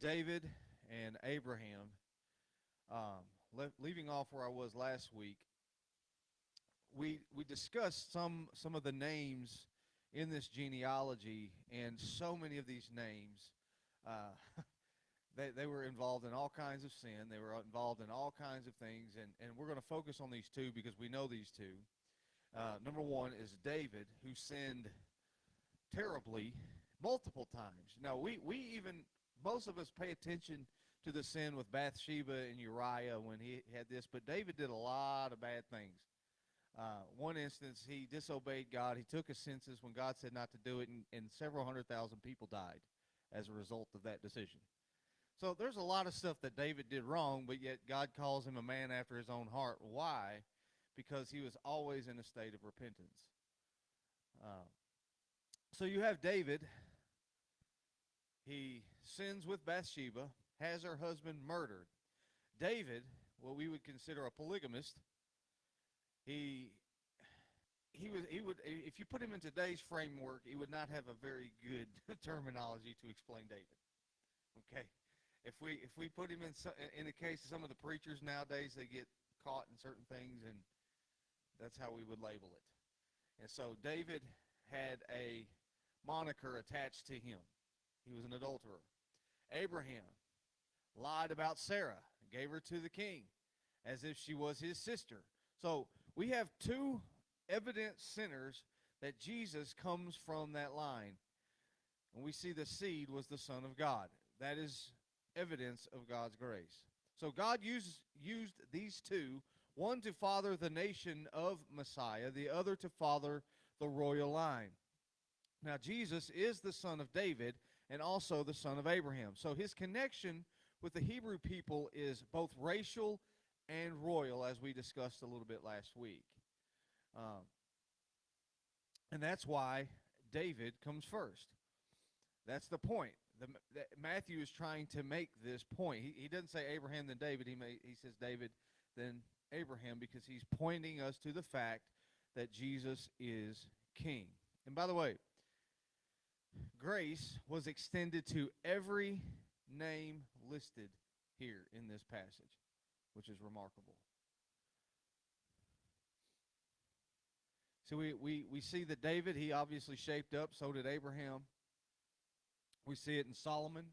David and Abraham. Leaving off where I was last week, we discussed some of the names in this genealogy, and so many of these names, uh, they were involved in all kinds of sin. They were involved in all kinds of things, and we're going to focus on these two because we know these two. Number one is David, who sinned terribly multiple times. Now, we even, most of us pay attention to the sin with Bathsheba and Uriah when he had this, but David did a lot of bad things. One instance, he disobeyed God. He took a census when God said not to do it, and several 100,000 people died as a result of that decision. So there's a lot of stuff that David did wrong, but yet God calls him a man after his own heart. Why? Because he was always in a state of repentance. Uh, so you have David. He sins with Bathsheba, has her husband murdered. David, what we would consider a polygamist, he he would, if you put him in today's framework, he would not have a very good terminology to explain David. Okay, if we put him in the case of some of the preachers nowadays, they get caught in certain things, and that's how we would label it. And so David had a moniker attached to him. He was an adulterer. Abraham lied about Sarah, gave her to the king as if she was his sister. So we have two evident sinners that Jesus comes from that line. And we see the seed was the Son of God. That is evidence of God's grace. So God used these two, one to father the nation of Messiah, the other to father the royal line. Now, Jesus is the son of David and also the son of Abraham. So his connection with the Hebrew people is both racial and royal, as we discussed a little bit last week. And that's why David comes first. That's the point. Matthew is trying to make this point. He doesn't say Abraham then David. He says David then Abraham, because he's pointing us to the fact that Jesus is king. And by the way, grace was extended to every name listed here in this passage, which is remarkable. So we see that David, he obviously shaped up, so did Abraham. We see it in Solomon.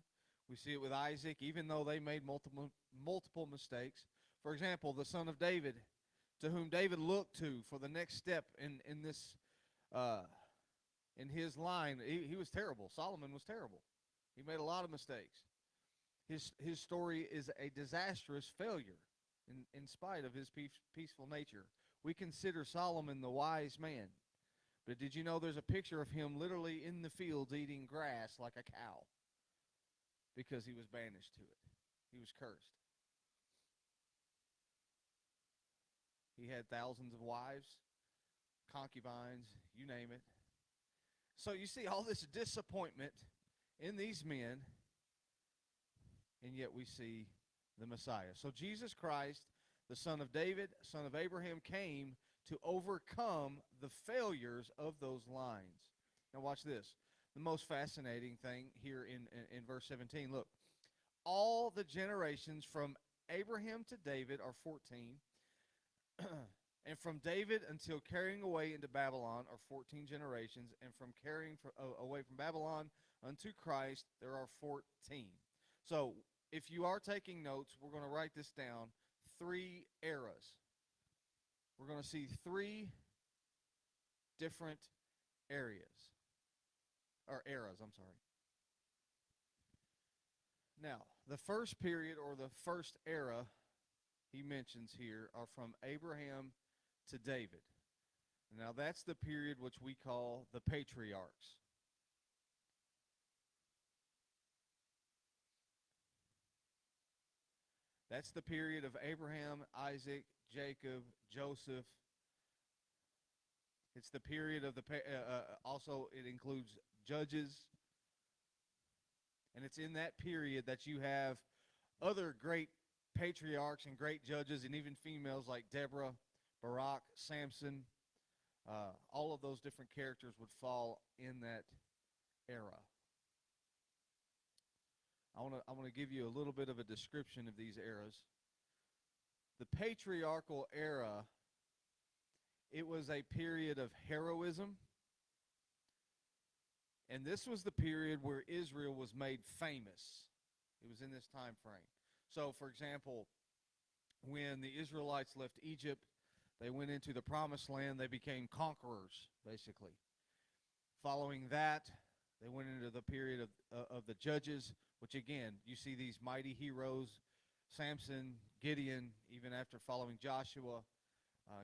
We see it with Isaac, even though they made multiple mistakes. For example, the son of David, to whom David looked to for the next step in this in his line, he was terrible. Solomon was terrible. He made a lot of mistakes. His story is a disastrous failure in spite of his peaceful nature. We consider Solomon the wise man. But did you know there's a picture of him literally in the fields eating grass like a cow because he was banished to it? He was cursed. He had thousands of wives, concubines, you name it. So you see all this disappointment in these men, and yet we see the Messiah. So Jesus Christ, the son of David, son of Abraham, came to overcome the failures of those lines. Now watch this. The most fascinating thing here in verse 17. Look, all the generations from Abraham to David are 14. And from David until carrying away into Babylon are 14 generations. And from carrying away from Babylon unto Christ, there are 14. So if you are taking notes, we're going to write this down. 3 eras. We're going to see 3 different areas. Or eras, I'm sorry. Now, the first period or the first era he mentions here are from Abraham to David. Now, that's the period which we call the patriarchs. That's the period of Abraham, Isaac, Jacob, Joseph. It's the period of also it includes judges. And it's in that period that you have other great patriarchs and great judges and even females like Deborah, Barak, Samson. All of those different characters would fall in that era. I want to give you a little bit of a description of these eras. The patriarchal era, it was a period of heroism, and this was the period where Israel was made famous. It was in this time frame. So, for example, when the Israelites left Egypt, they went into the promised land, they became conquerors, basically. Following that, they went into the period of the judges, which again, you see these mighty heroes, Samson, Gideon, even after following Joshua,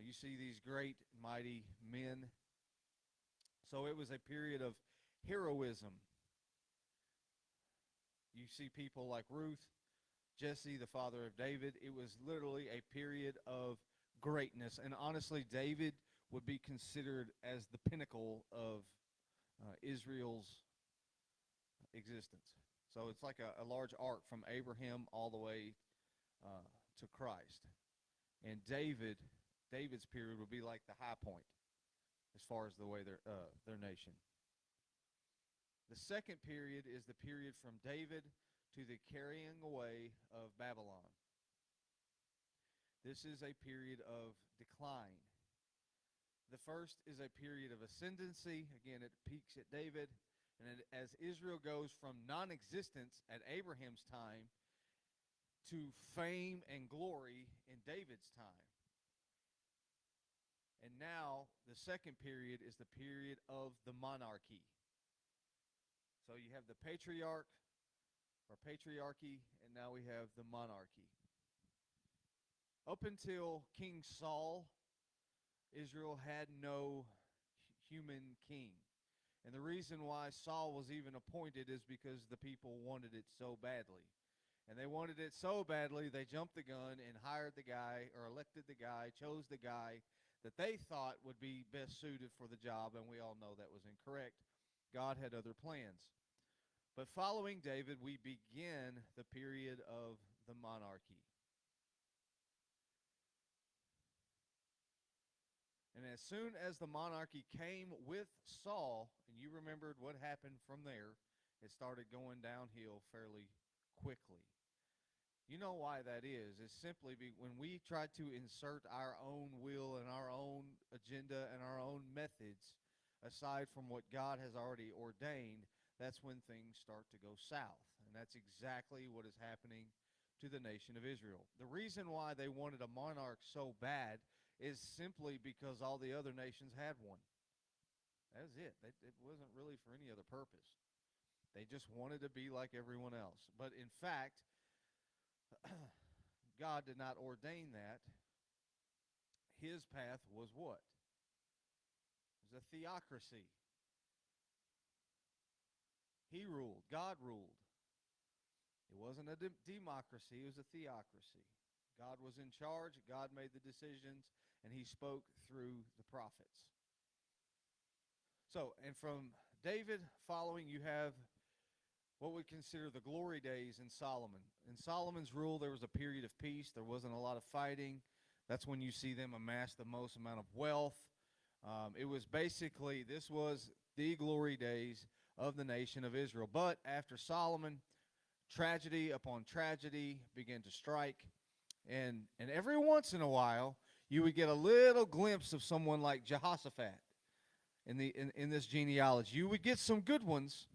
you see these great, mighty men. So it was a period of heroism. You see people like Ruth, Jesse, the father of David. It was literally a period of greatness. And honestly, David would be considered as the pinnacle of Israel's existence. So it's like a large arc from Abraham all the way to Christ. And David's period would be like the high point as far as the way their nation. The second period is the period from David to the carrying away of Babylon. This is a period of decline. The first is a period of ascendancy. Again, it peaks at David. And as Israel goes from non-existence at Abraham's time to fame and glory in David's time. And now, the second period is the period of the monarchy. So you have the patriarch or patriarchy, and now we have the monarchy. Up until King Saul, Israel had no human king. And the reason why Saul was even appointed is because the people wanted it so badly. And they wanted it so badly, they jumped the gun and hired the guy, or elected the guy, chose the guy that they thought would be best suited for the job, and we all know that was incorrect. God had other plans. But following David, we begin the period of the monarchy. And as soon as the monarchy came with Saul, and you remembered what happened from there, it started going downhill fairly quickly. You know why that is. It's simply when we try to insert our own will and our own agenda and our own methods aside from what God has already ordained, that's when things start to go south. And that's exactly what is happening to the nation of Israel. The reason why they wanted a monarch so bad is simply because all the other nations had one. That was it. It wasn't really for any other purpose. They just wanted to be like everyone else. But in fact, God did not ordain that. His path was what? It was a theocracy. He ruled. God ruled. It wasn't a democracy. It was a theocracy. God was in charge. God made the decisions, and he spoke through the prophets. So, and from David following, you have what we consider the glory days in Solomon. In Solomon's rule, there was a period of peace. There wasn't a lot of fighting. That's when you see them amass the most amount of wealth. It was basically, this was the glory days of the nation of Israel. But after Solomon, tragedy upon tragedy began to strike. And every once in a while, you would get a little glimpse of someone like Jehoshaphat in this genealogy. You would get some good ones.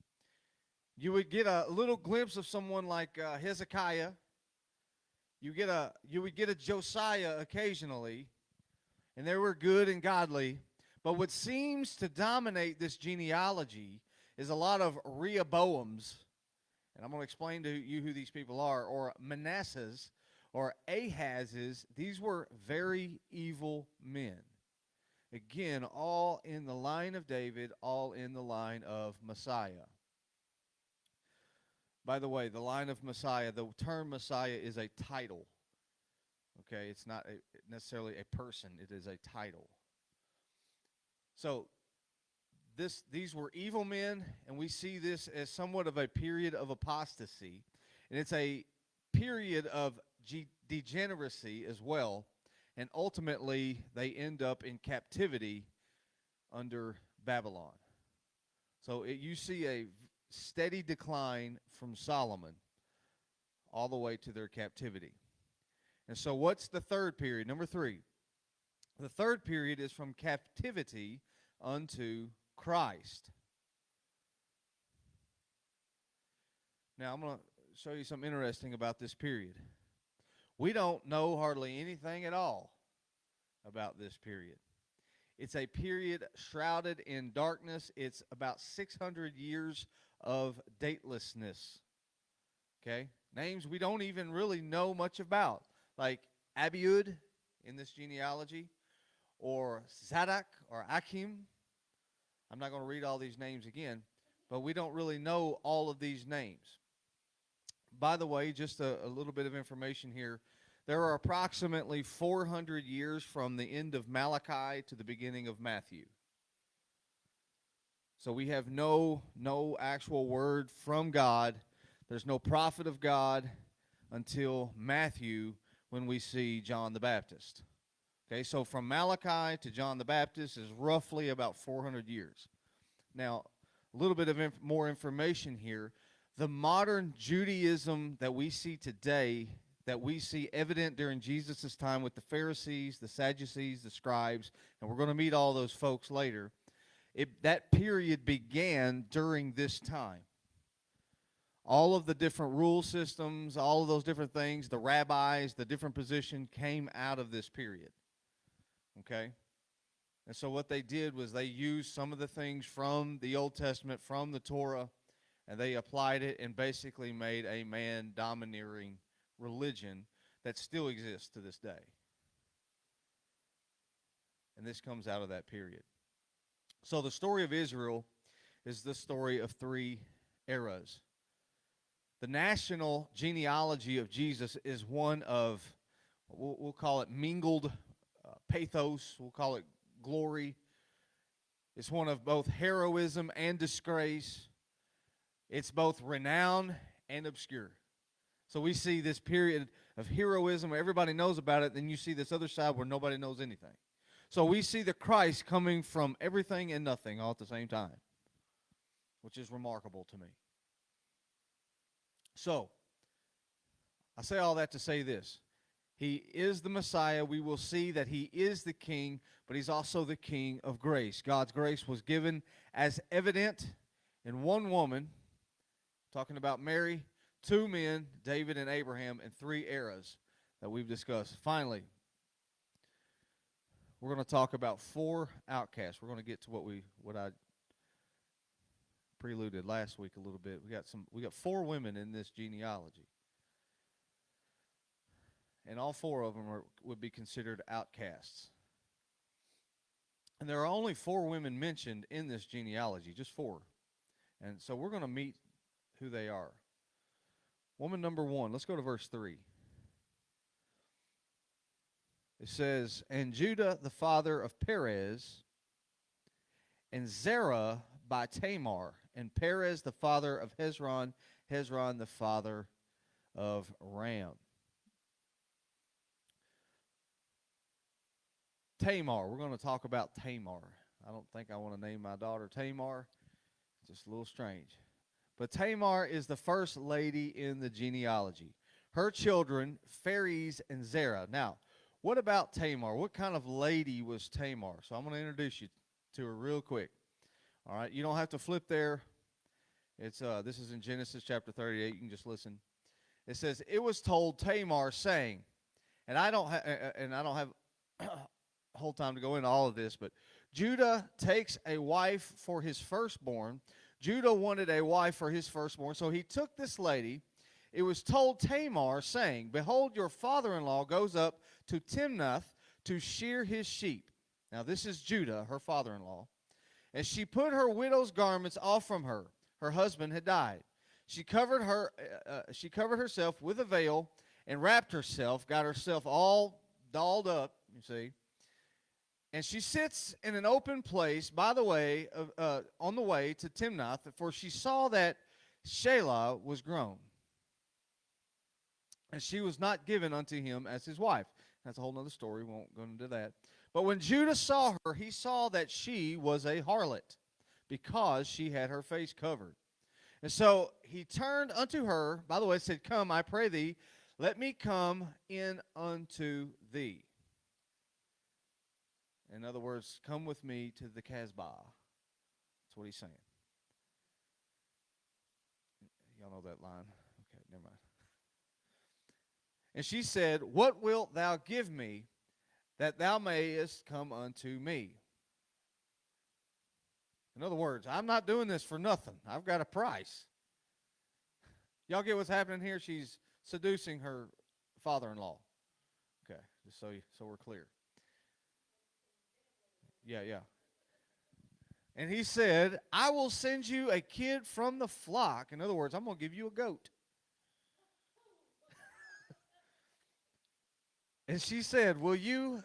You would get a little glimpse of someone like Hezekiah. You would get a Josiah occasionally, and they were good and godly. But what seems to dominate this genealogy is a lot of Rehoboams, and I'm going to explain to you who these people are, or Manassehs, or Ahazes. These were very evil men. Again, all in the line of David, all in the line of Messiah. By the way, the line of Messiah, the term Messiah is a title. Okay, it's not necessarily a person. It is a title. So these were evil men, and we see this as somewhat of a period of apostasy. And it's a period of degeneracy as well. And ultimately, they end up in captivity under Babylon. So you see a steady decline from Solomon. all the way to their captivity. And so what's the third period? Number 3. The third period is from captivity unto Christ. Now, I'm going to show you something interesting about this period. We don't know hardly anything at all about this period. It's a period shrouded in darkness. It's about 600 years of datelessness. Okay? Names we don't even really know much about, like Abiud in this genealogy, or Zadok or Achim. I'm not going to read all these names again, but we don't really know all of these names. By the way, just a little bit of information here. There are approximately 400 years from the end of Malachi to the beginning of Matthew. So we have no actual word from God. There's no prophet of God until Matthew, when we see John the Baptist. Okay, so from Malachi to John the Baptist is roughly about 400 years. Now, a little bit of more information here. The modern Judaism that we see today, that we see evident during Jesus' time with the Pharisees, the Sadducees, the scribes, and we're going to meet all those folks later, that period began during this time. All of the different rule systems, all of those different things, the rabbis, the different position came out of this period. Okay? And so what they did was they used some of the things from the Old Testament, from the Torah, and they applied it and basically made a man-domineering religion that still exists to this day. And this comes out of that period. So the story of Israel is the story of 3 eras. The national genealogy of Jesus is one of, we'll call it mingled pathos, we'll call it glory. It's one of both heroism and disgrace. It's both renown and obscure. So we see this period of heroism where everybody knows about it, then you see this other side where nobody knows anything. So we see the Christ coming from everything and nothing all at the same time, which is remarkable to me. So, I say all that to say this. He is the Messiah. We will see that he is the King, but he's also the King of grace. God's grace was given as evident in one woman, talking about Mary, 2 men, David and Abraham, and 3 eras that we've discussed. Finally, we're going to talk about 4 outcasts. We're going to get to what I preluded last week a little bit. We got 4 women in this genealogy, and all 4 of them would be considered outcasts. And there are only 4 women mentioned in this genealogy, just 4. And so we're going to meet who they are. Woman number 1, let's go to verse 3. It says, and Judah the father of Perez, and Zerah by Tamar, and Perez the father of Hezron, Hezron the father of Ram. Tamar, we're going to talk about Tamar. I don't think I want to name my daughter Tamar. It's just a little strange. But Tamar is the first lady in the genealogy. Her children, Phares and Zerah. Now, what about Tamar? What kind of lady was Tamar? So I'm going to introduce you to her real quick. All right, you don't have to flip there. This is in Genesis chapter 38. You can just listen. It says, "It was told Tamar, saying," and I don't have whole time to go into all of this, but Judah takes a wife for his firstborn. Judah wanted a wife for his firstborn, so he took this lady. It was told Tamar, saying, "Behold, your father-in-law goes up to Timnath to shear his sheep." Now this is Judah, her father-in-law. "And she put her widow's garments off from her. Her husband had died. She covered herself with a veil and wrapped herself, got herself all dolled up, you see. And she sits in an open place by the way on the way to Timnath, for she saw that Shelah was grown, and she was not given unto him as his wife." That's a whole other story. We won't go into that. "But when Judah saw her, he saw that she was a harlot, because she had her face covered. And so he turned unto her, by the way, said, Come, I pray thee, let me come in unto thee. In other words, come with me to the Casbah. That's what he's saying. Y'all know that line. Okay, never mind. And she said, What wilt thou give me that thou mayest come unto me? In other words, I'm not doing this for nothing. I've got a price. Y'all get what's happening here? She's seducing her father-in-law. Okay, just so we're clear. Yeah. And he said, I will send you a kid from the flock. In other words, I'm going to give you a goat. And she said, Will you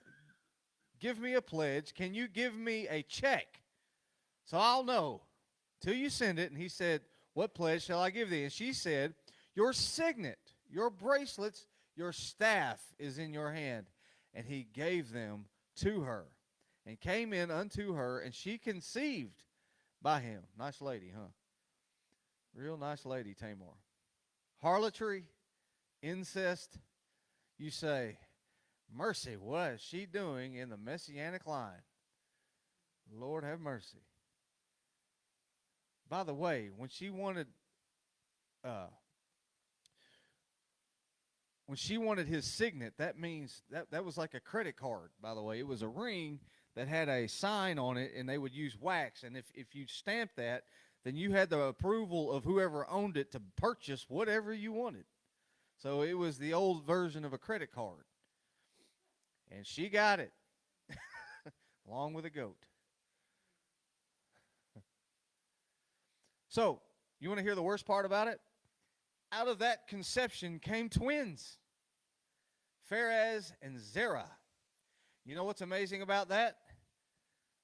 give me a pledge? Can you give me a check? So I'll know till you send it. And he said, What pledge shall I give thee? And she said, Your signet, your bracelets, your staff is in your hand. And he gave them to her and came in unto her, and she conceived by him. Nice lady, huh? Real nice lady, Tamar. Harlotry, incest, you say, mercy, what is she doing in the messianic line? Lord have mercy. By the way, when she wanted his signet, that means that was like a credit card, by the way. It was a ring that had a sign on it, and they would use wax. And if you stamped that, then you had the approval of whoever owned it to purchase whatever you wanted. So it was the old version of a credit card. And she got it, along with a goat. So, you want to hear the worst part about it? Out of that conception came twins, Pharez and Zerah. You know what's amazing about that?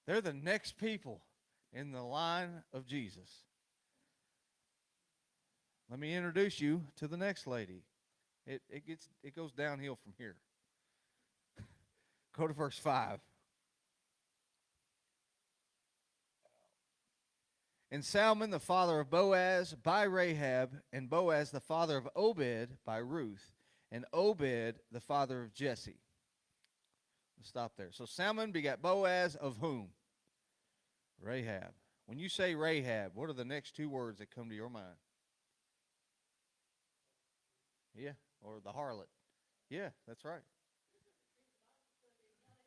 They're the next people in the line of Jesus. Let me introduce you to the next lady. It goes downhill from here. Go to verse 5. And Salmon, the father of Boaz, by Rahab, and Boaz, the father of Obed, by Ruth, and Obed, the father of Jesse. Let's stop there. So Salmon begat Boaz of whom? Rahab. When you say Rahab, what are the next two words that come to your mind? Yeah, or the harlot. Yeah, that's right.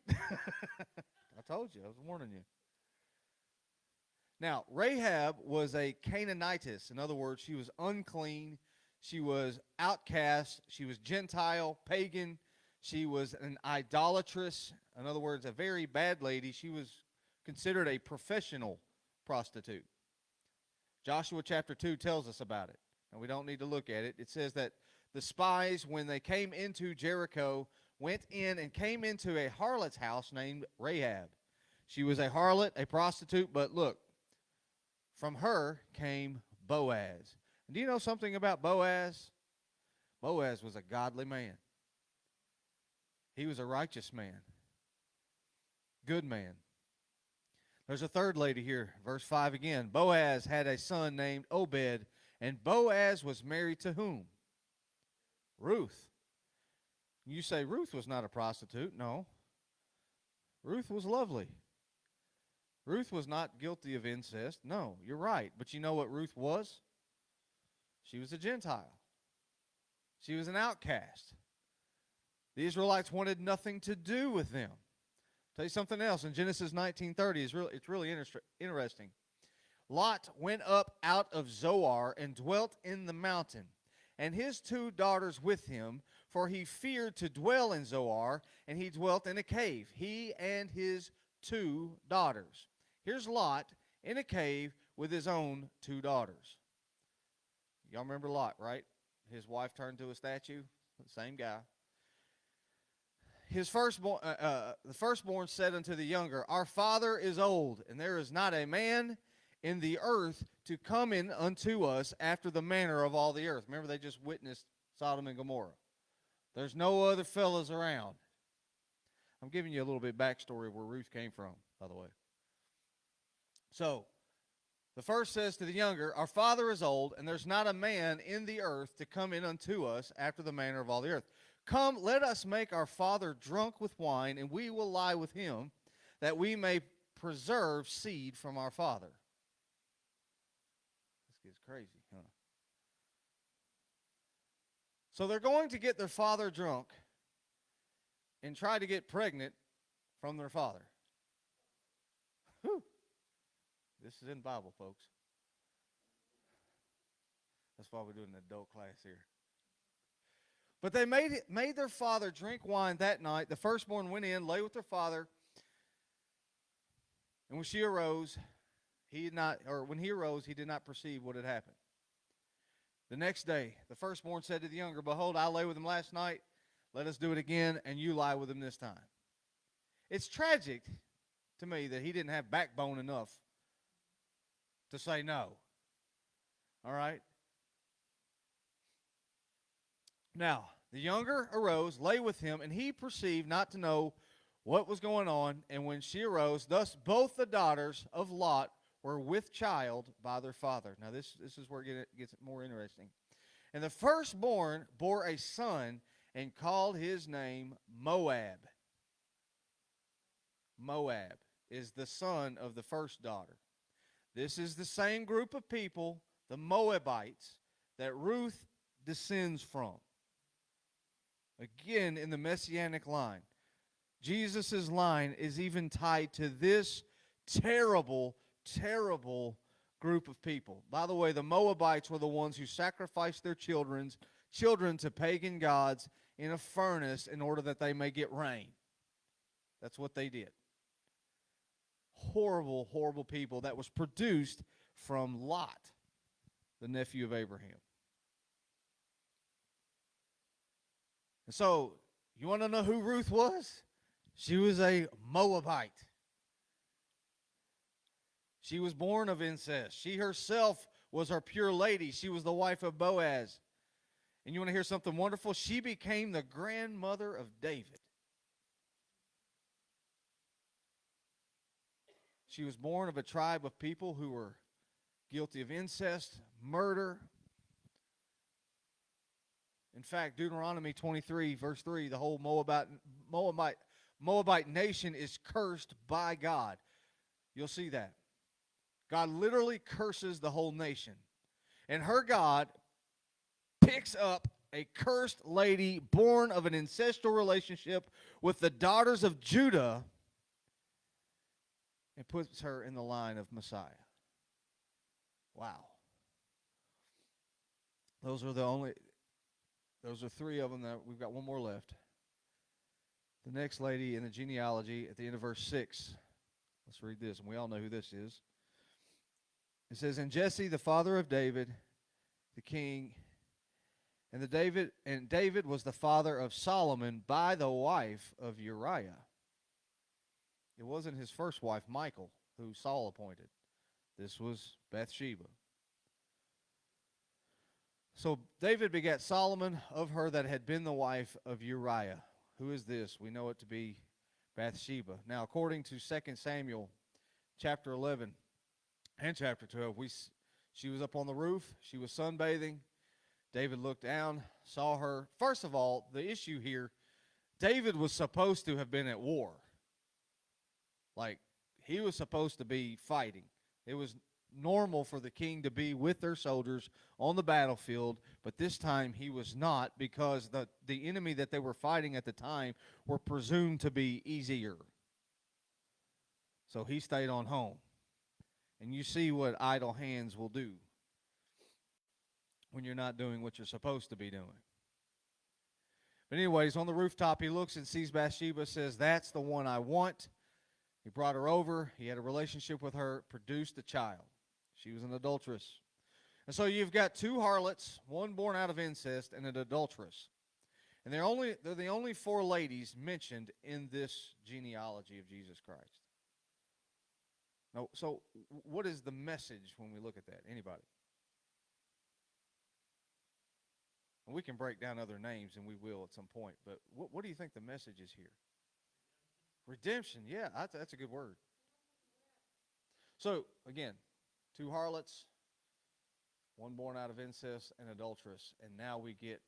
I told you. I was warning you. Now, Rahab was a Canaanitess. In other words, she was unclean. She was outcast. She was Gentile, pagan. She was an idolatress. In other words, a very bad lady. She was considered a professional prostitute. Joshua chapter 2 tells us about it. And we don't need to look at it. It says that the spies, when they came into Jericho, went in and came into a harlot's house named Rahab. She was a harlot, a prostitute, but look, from her came Boaz. And do you know something about Boaz? Boaz was a godly man. He was a righteous man. Good man. There's a third lady here, verse 5 again. Boaz had a son named Obed, and Boaz was married to whom? Ruth. You say Ruth was not a prostitute. No. Ruth was lovely. Ruth was not guilty of incest. No, you're right. But you know what Ruth was? She was a Gentile. She was an outcast. The Israelites wanted nothing to do with them. I'll tell you something else. In Genesis 19:30, it's really interesting. Lot went up out of Zoar and dwelt in the mountain, and his two daughters with him, for he feared to dwell in Zoar, and he dwelt in a cave, he and his two daughters. Here's Lot in a cave with his own two daughters. Y'all remember Lot, right? His wife turned to a statue. Same guy. His the firstborn said unto the younger, Our father is old, and there is not a man in the earth to come in unto us after the manner of all the earth. Remember, they just witnessed Sodom and Gomorrah. There's no other fellas around. I'm giving you a little bit of backstory of where Ruth came from, by the way. So, The first says to the younger, our father is old, and there's not a man in the earth to come in unto us after the manner of all the earth. Come, let us make our father drunk with wine, and we will lie with him, that we may preserve seed from our father. This gets crazy, huh? So they're going to get their father drunk and try to get pregnant from their father. Whew. This is in the Bible, folks. That's why we're doing an adult class here. But they made their father drink wine that night. The firstborn went in, lay with their father, and when he arose, he did not perceive what had happened. The next day, the firstborn said to the younger, behold, I lay with him last night. Let us do it again, and you lie with him this time. It's tragic to me that he didn't have backbone enough to say no. All right? Now, the younger arose, lay with him, and he perceived not to know what was going on. And when she arose, thus both the daughters of Lot were with child by their father. Now, this is where it gets more interesting. And the firstborn bore a son and called his name Moab. Moab is the son of the first daughter. This is the same group of people, the Moabites, that Ruth descends from. Again, in the Messianic line. Jesus' line is even tied to this terrible, terrible group of people. By the way, the Moabites were the ones who sacrificed their children to pagan gods in a furnace in order that they may get rain. That's what they did. Horrible, horrible people that was produced from Lot, the nephew of Abraham. And so, you want to know who Ruth was? She was a Moabite. She was born of incest. She herself was our pure lady. She was the wife of Boaz. And you want to hear something wonderful? She became the grandmother of David. She was born of a tribe of people who were guilty of incest, murder. In fact, Deuteronomy 23, verse 3, the whole Moabite nation is cursed by God. You'll see that. God literally curses the whole nation. And her God picks up a cursed lady born of an ancestral relationship with the daughters of Judah and puts her in the line of Messiah. Wow. Those are three of them. That we've got one more left. The next lady in the genealogy at the end of verse 6. Let's read this, and we all know who this is. It says, and Jesse, the father of David, the king, and David was the father of Solomon by the wife of Uriah. It wasn't his first wife, Michal, who Saul appointed. This was Bathsheba. So David begat Solomon of her that had been the wife of Uriah. Who is this? We know it to be Bathsheba. Now, according to 2 Samuel chapter 11 and chapter 12, she was up on the roof. She was sunbathing. David looked down, saw her. First of all, the issue here, David was supposed to have been at war. Like, he was supposed to be fighting. It was normal for the king to be with their soldiers on the battlefield, but this time he was not, because the enemy that they were fighting at the time were presumed to be easier. So he stayed on home. And you see what idle hands will do when you're not doing what you're supposed to be doing. But anyways, on the rooftop, he looks and sees Bathsheba, says, that's the one I want. He brought her over. He had a relationship with her, produced a child. She was an adulteress. And so you've got two harlots, one born out of incest, and an adulteress. And they're the only four ladies mentioned in this genealogy of Jesus Christ. Now, so what is the message when we look at that? Anybody? And we can break down other names, and we will at some point. But what do you think the message is here? Redemption. Yeah, that's a good word. So, again, Two harlots, one born out of incest and adulteress. And now we get,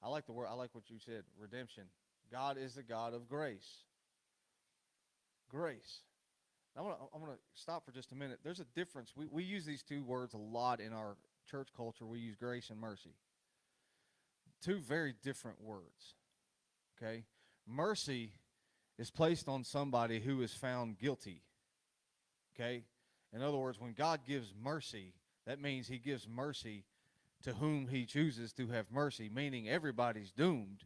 I like the word, I like what you said, redemption. God is the God of grace. Grace. I'm gonna stop for just a minute. There's a difference. We use these two words a lot in our church culture. We use grace and mercy. Two very different words. Okay? Mercy is placed on somebody who is found guilty. Okay? In other words, when God gives mercy, that means he gives mercy to whom he chooses to have mercy, meaning everybody's doomed,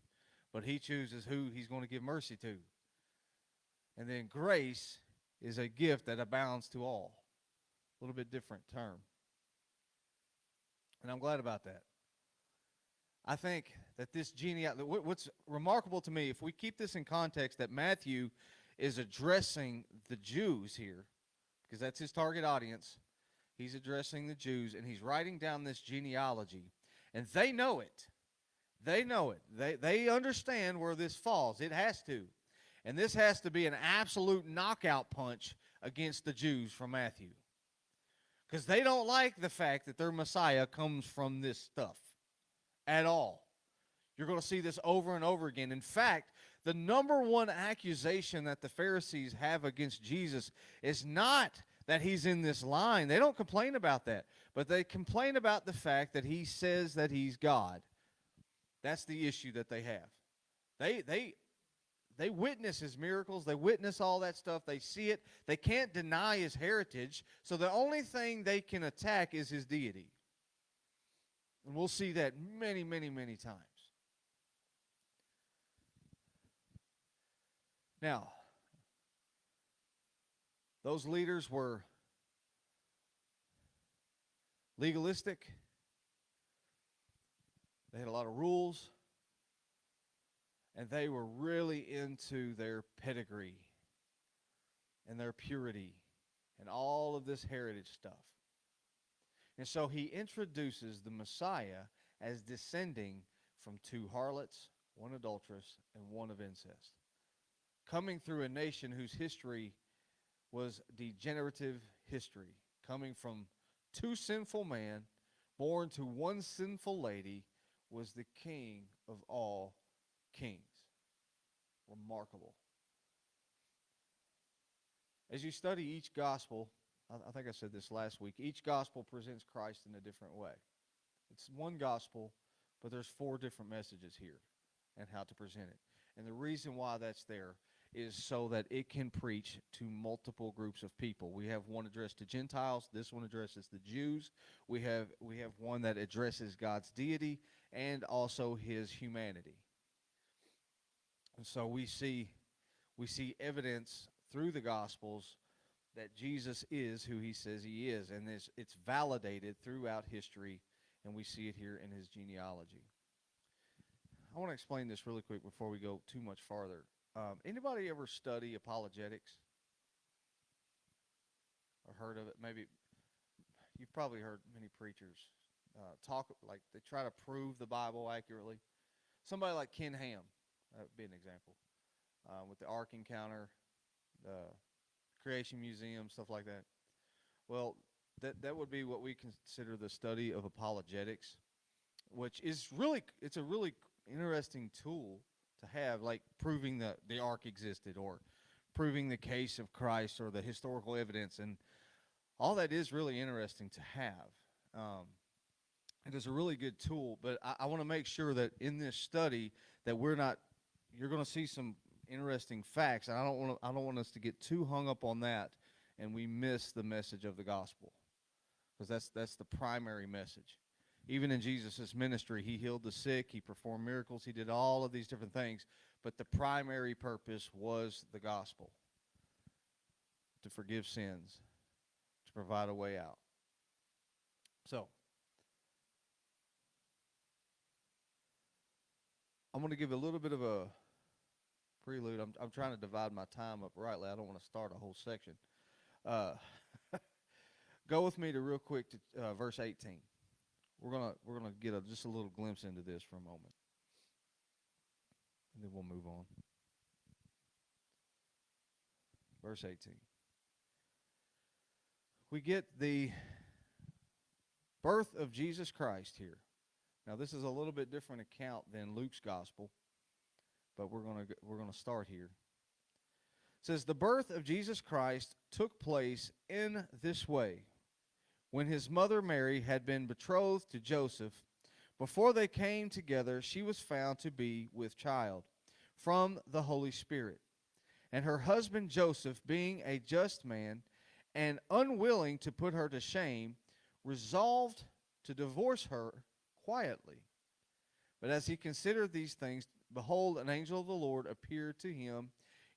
but he chooses who he's going to give mercy to. And then grace is a gift that abounds to all. A little bit different term. And I'm glad about that. I think that this genealogy, what's remarkable to me, if we keep this in context, that Matthew is addressing the Jews here, because that's his target audience. He's addressing the Jews, and he's writing down this genealogy. And they know it. They know it. They understand where this falls. It has to. And this has to be an absolute knockout punch against the Jews from Matthew. Because they don't like the fact that their Messiah comes from this stuff at all. You're going to see this over and over again. In fact, the number one accusation that the Pharisees have against Jesus is not that he's in this line. They don't complain about that. But they complain about the fact that he says that he's God. That's the issue that they have. They witness his miracles. They witness all that stuff. They see it. They can't deny his heritage. So the only thing they can attack is his deity. And we'll see that many, many, many times. Now, those leaders were legalistic. They had a lot of rules. And they were really into their pedigree and their purity and all of this heritage stuff. And so he introduces the Messiah as descending from two harlots, one adulteress, and one of incest, coming through a nation whose history was degenerative history, coming from two sinful men, born to one sinful lady, was the king of all kings. Remarkable. As you study each gospel, I think I said this last week, each gospel presents Christ in a different way. It's one gospel, but there's 4 different messages here and how to present it. And the reason why that's there is so that it can preach to multiple groups of people. We have one addressed to Gentiles. This one addresses the Jews. We have one that addresses God's deity and also his humanity. And so we see evidence through the Gospels that Jesus is who he says he is. And it's validated throughout history, and we see it here in his genealogy. I want to explain this really quick before we go too much farther. Anybody ever study apologetics? Or heard of it? Maybe you've probably heard many preachers talk, like they try to prove the Bible accurately. Somebody like Ken Ham, that would be an example, with the Ark Encounter, the Creation Museum, stuff like that. Well, that would be what we consider the study of apologetics, which is it's a really interesting tool to have, like proving that the Ark existed or proving the case of Christ or the historical evidence, and all that is really interesting to have. It is a really good tool, but I want to make sure that in this study that you're going to see some interesting facts, and I don't want us to get too hung up on that and we miss the message of the gospel, because that's the primary message. Even in Jesus' ministry, he healed the sick, he performed miracles, he did all of these different things, but the primary purpose was the gospel, to forgive sins, to provide a way out. So, I'm going to give a little bit of a prelude. I'm trying to divide my time up rightly. I don't want to start a whole section. Go with me to real quick to verse 18. We're gonna get just a little glimpse into this for a moment, and then we'll move on. Verse 18. we get the birth of Jesus Christ here. Now, this is a little bit different account than Luke's gospel, but we're going to start here. It says, the birth of Jesus Christ took place in this way. When his mother Mary had been betrothed to Joseph, before they came together, she was found to be with child from the Holy Spirit. And her husband Joseph, being a just man and unwilling to put her to shame, resolved to divorce her quietly. But as he considered these things, behold, an angel of the Lord appeared to him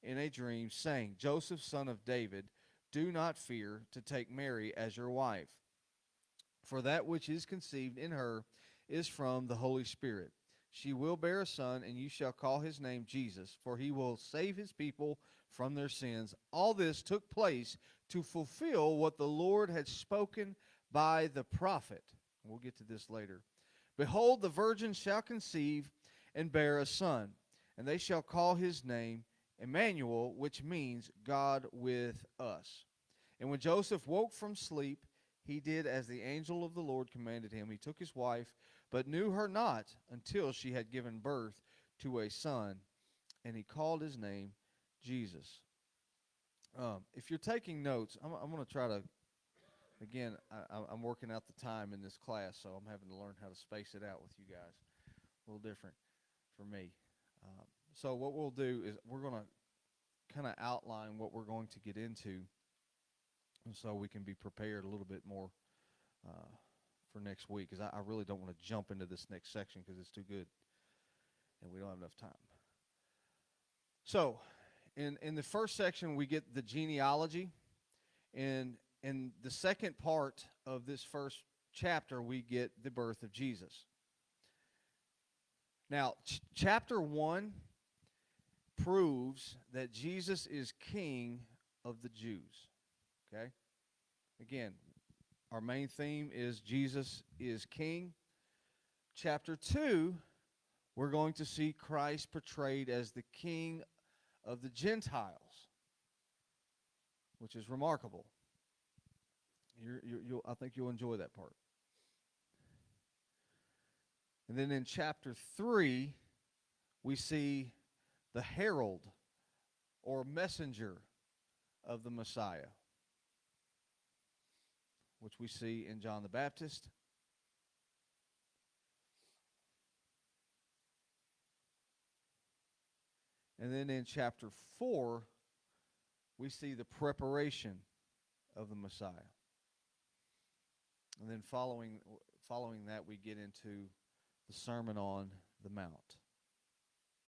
in a dream, saying, Joseph, son of David, do not fear to take Mary as your wife, for that which is conceived in her is from the Holy Spirit. She will bear a son, and you shall call his name Jesus, for he will save his people from their sins. All this took place to fulfill what the Lord had spoken by the prophet. We'll get to this later. Behold, the virgin shall conceive and bear a son, and they shall call his name Emmanuel, which means God with us. And when Joseph woke from sleep, he did as the angel of the Lord commanded him. He took his wife, but knew her not until she had given birth to a son, and he called his name Jesus. If you're taking notes, I'm going to try to, again, I'm working out the time in this class, so I'm having to learn how to space it out with you guys. A little different for me. So what we'll do is we're going to kind of outline what we're going to get into, and so we can be prepared a little bit more for next week, because I really don't want to jump into this next section because it's too good, and we don't have enough time. So in the first section, we get the genealogy, and in the second part of this first chapter, we get the birth of Jesus. Now, chapter 1 proves that Jesus is king of the Jews. Okay? Again, our main theme is Jesus is king. Chapter 2, we're going to see Christ portrayed as the king of the Gentiles, which is remarkable. I think you'll enjoy that part. And then in chapter 3, we see the herald or messenger of the Messiah, which we see in John the Baptist. And then in chapter 4, we see the preparation of the Messiah. And then following that, we get into the Sermon on the Mount.